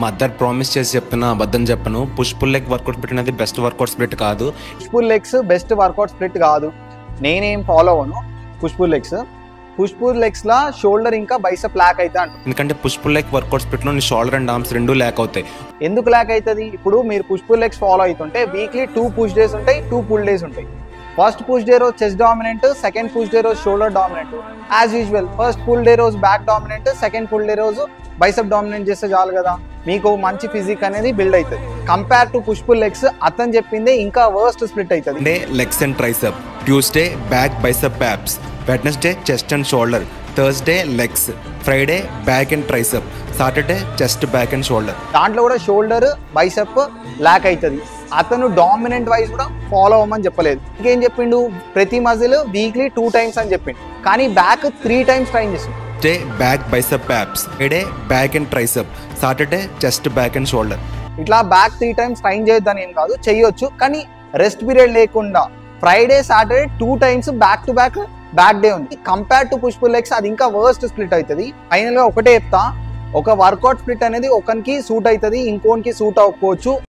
Mother promise చేసి చెప్తున్నా, అబద్ధం చెప్పను. Push pull leg workout split అనేది బెస్ట్ వర్కౌట్ స్ప్లిట్ కాదు. Push pull legs best workout split కాదు. నేనేం ఫాలో అవను push pull legs. Push pull legs లా షోల్డర్ ఇంకా బైసెప్ ల్యాక్ అయితే అంట. ఎందుకంటే push pull leg workout split లో నీ షోల్డర్ అండ్ ఆర్మ్స్ రెండు ల్యాక్ అవుతాయి. ఎందుకు ల్యాక్ అవుతుంది? ఇప్పుడు మీరు పుష్ పుల్ లెగ్స్ ఫాలో అవుతుంటే వీక్లీ 2 పుష్ డేస్ ఉంటాయి, 2 పుల్ డేస్ ఉంటాయి. ఫస్ట్ పుష్ డే రోజు chest dominant, second push day రోజు shoulder dominant. As usual first pull day రోజు back dominant, second pull day రోజు బైసెప్ డామినెంట్ చేస్తే చాలు కదా, మీకు మంచి ఫిజిక్ అనేది బిల్డ్ అవుతుంది. Compare to push pull legs అతను చెప్పిందే ఇంకా వర్స్ట్ స్ప్లిట్ అవుతుంది. Day legs and tricep, Tuesday back bicep apps, Wednesday chest and shoulder, Thursday legs, Friday back and tricep, Saturday chest back and shoulder. దాంట్లో కూడా shoulder bicep lakh అవుతుంది. అతను dominant wise కూడా follow అవ్వమని చెప్పలేదు. ఇంకేం చెప్పిండు? ప్రతి మజిల్ వీక్లీ 2 times అని చెప్పిండు, కానీ బ్యాక్ 3 times ట్రైన్ చేసిండు. Day back bicep abs, Friday back and tricep, Saturday chest back and shoulder. ఇట్లా బ్యాక్ 3 times ట్రైన్ చేయొద్దని ఏం కాదు, చేయొచ్చు, కానీ రెస్ట్ పీరియడ్ లేకుండా Friday Saturday 2 times back to back back day ఉంది. Compare to push pull legs అది ఇంకా వర్స్ట్ స్ప్లిట్ అవుతుంది. ఫైనల్ గా ఒకటే చెప్తా, ఒక వర్కౌట్ స్ప్లిట్ అనేది ఒకరికి సూట్ అవుతుంది, ఇంకోనికి సూట్ అవ్వకపోవచ్చు.